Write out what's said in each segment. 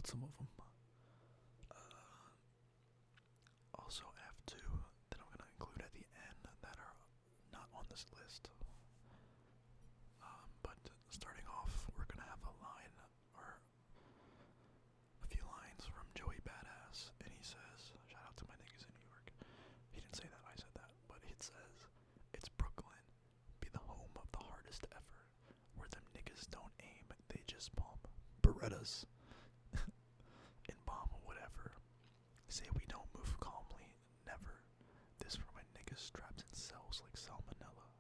about some of them. Also, I have two that I'm gonna include at the end that are not on this list. But starting off, we're gonna have a line or a few lines from Joey Badass, and he says, "Shout out to my niggas in New York." He didn't say that, I said that, but it says, "It's Brooklyn, be the home of the hardest ever, where them niggas don't aim, they just bomb. Berettas, and bomb whatever. Say we don't move calmly, never. This for my niggas trapped in cells like salmonella."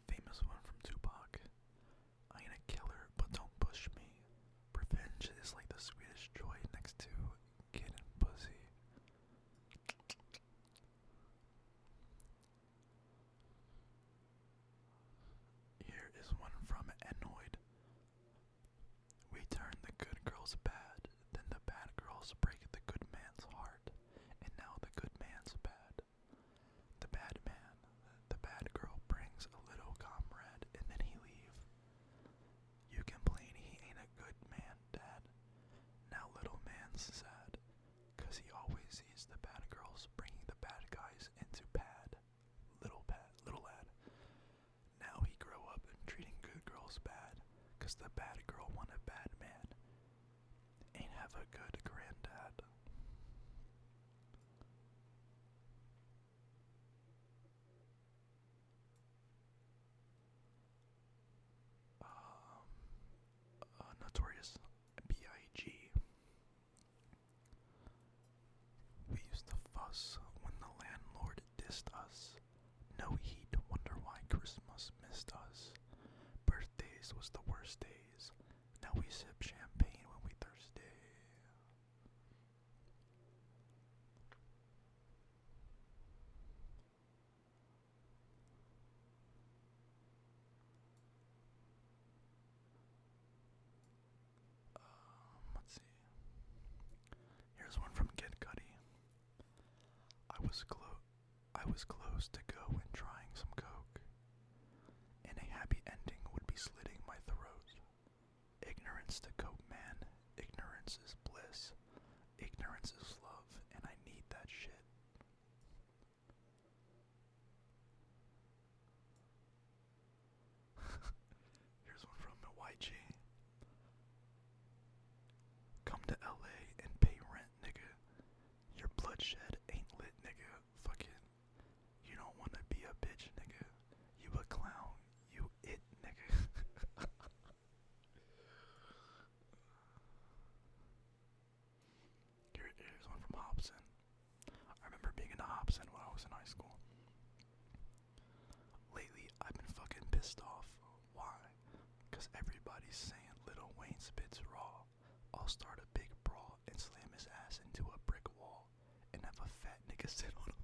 Famous one from Tupac. "I ain't a killer, but don't push me. Revenge is like the sweetest joy next to getting pussy." Here is one from Annoyed. "We turn the good girls bad, then the bad girls break the good man's heart, and now the good man's bad. The bad man, the bad girl brings a little comrade, and then he leave. You complain he ain't a good man, dad. Now little man's sad, 'cause he always sees the bad girls bringing the bad guys into pad. Little lad. Now he grow up treating good girls bad, 'cause the bad girl want a bad man. Ain't have a good granddad." Notorious B.I.G. "We used to fuss when the landlord dissed us. No heat, wonder why Christmas missed us. Birthdays was the worst days. Now we sip champagne when we thirsty." Let's see. Here's one from Kid Cudi. I was close to go and trying some coke, and a happy ending would be slitting my throat. Ignorance to coke, man. Ignorance is bliss. Ignorance is love, and I need that shit." Here's one from YG. "Come to LA and pay rent, nigga. Your bloodshed ain't lit, nigga. Fucking, you don't wanna be a bitch, nigga. You a clown. You it, nigga." Here's one from Hobson. "I remember being into Hobson when I was in high school. Lately, I've been fucking pissed off. Why? 'Cause everybody's saying Lil Wayne spits raw. I'll start a big brawl and slam his ass into a brick wall and have a fat nigga sit on him."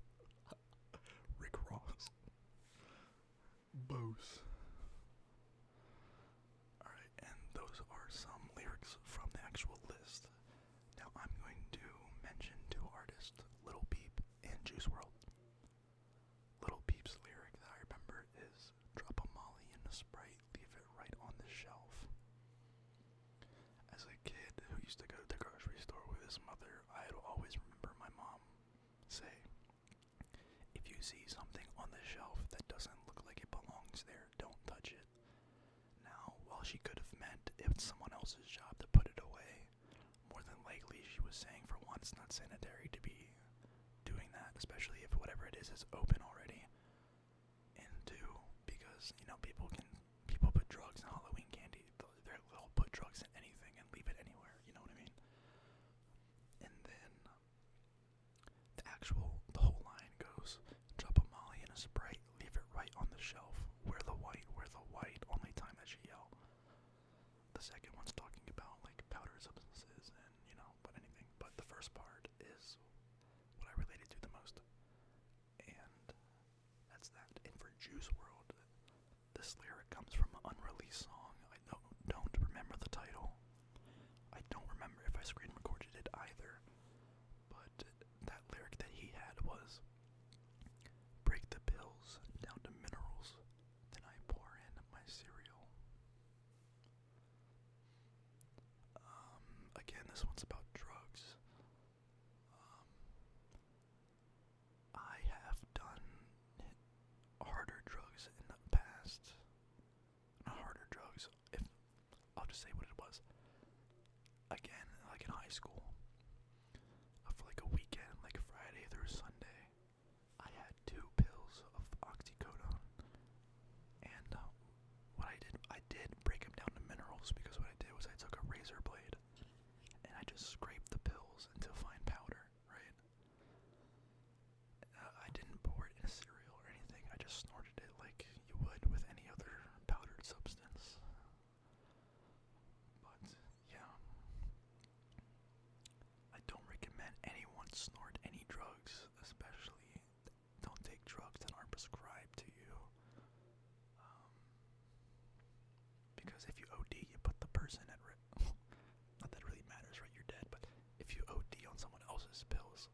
Rick Ross. Both. Alright, and those are some lyrics from the actual list. Now I'm going to mention two artists, Lil Peep and Juice WRLD. Lil Peep's lyric that I remember is, "Drop a molly in a Sprite, leave it right on the shelf." As a kid who used to go to the grocery store with his mother, I'd always remember my mom say, "If you see something on the shelf that doesn't look like it belongs there, don't touch it." Now, while she could have meant it's someone else's job to put it away, more than likely she was saying, for one, it's not sanitary to be doing that, especially if whatever it is open already. And two, because, people put drugs in Halloween candy. They'll put drugs in anything and leave it anywhere, you know what I mean? And then the whole line goes, "Drop a molly in a Sprite, leave it right on the shelf. Wear the white, only time that she yell." The second one's talking about like powdered substances and, but anything. But the first part is what I related to the most. And that's that. And for Juice WRLD, this lyric comes from an unreleased song. I don't remember the title. I don't remember if I screen recorded it either. But that lyric that he had was, "Break the pills down to minerals, then I pour in my cereal." just say what it was. Again, like in high school, for like a weekend, like Friday through Sunday, I had 2 pills of oxycodone, and what I did break them down to minerals, because what I did was I took a razor blade and I just scraped the pills into fine powder, right? I didn't pour it in a cereal or anything. I just snorted it like you would with any other powdered substance. But yeah, I don't recommend anyone snort any drugs, especially don't take drugs that aren't prescribed to you. Um, because if you OD, you put the person at risk. Not that it really matters, right? You're dead. But if you OD on someone else's pills,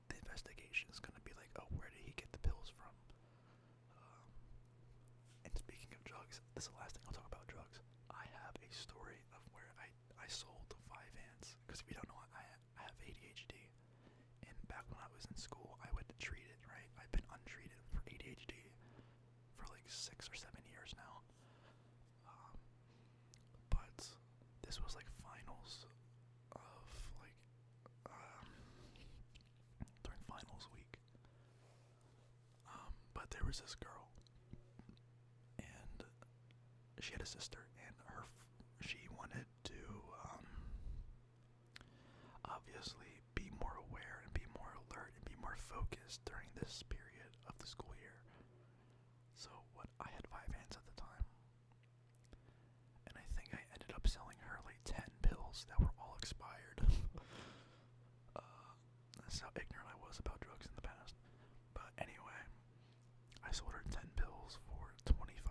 the investigation is gonna be like, oh, where did he get the pills from? And speaking of drugs, this is the last thing I'll talk about drugs. I have a story of where I sold Vyvanse, because if you don't know, I have ADHD, and back when I was in school, I would treat it, right? I've been untreated for ADHD for like 6 or 7 years now. But this was like finals of like during finals week. But there was this girl, and she had a sister, and she wanted to obviously be more aware and be more alert and be more focused during this period of the school year. So I had Vyvanse at the time, and I think I ended up selling her like 10 pills that were all expired. That's how ignorant I was about drugs in the past. But anyway, I sold her 10 pills for $25,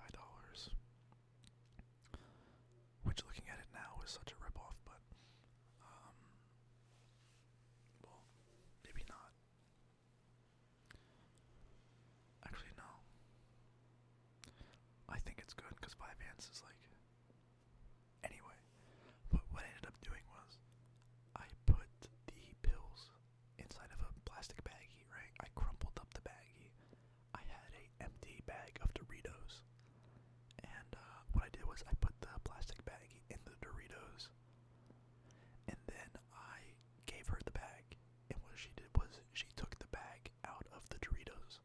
which looking at it now is such a ripoff, but well, maybe not. Actually, no. I think it's good because Vyvanse is like. Anyway, but what I ended up doing was I put the pills inside of a plastic baggie, right? I crumpled up the baggie. I had a empty bag of Doritos, and what I did was I put the plastic baggie in the Doritos, and then I gave her the bag. And what she did was she took the bag out of the Doritos,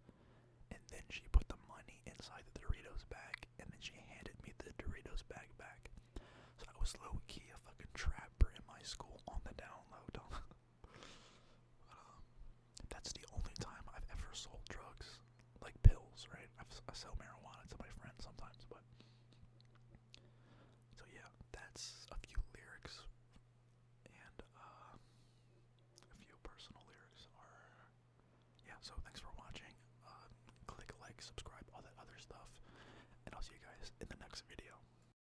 and then she put the money inside the Doritos bag, and then she handed me the Doritos bag back. So I was low-key a fucking trapper in my school.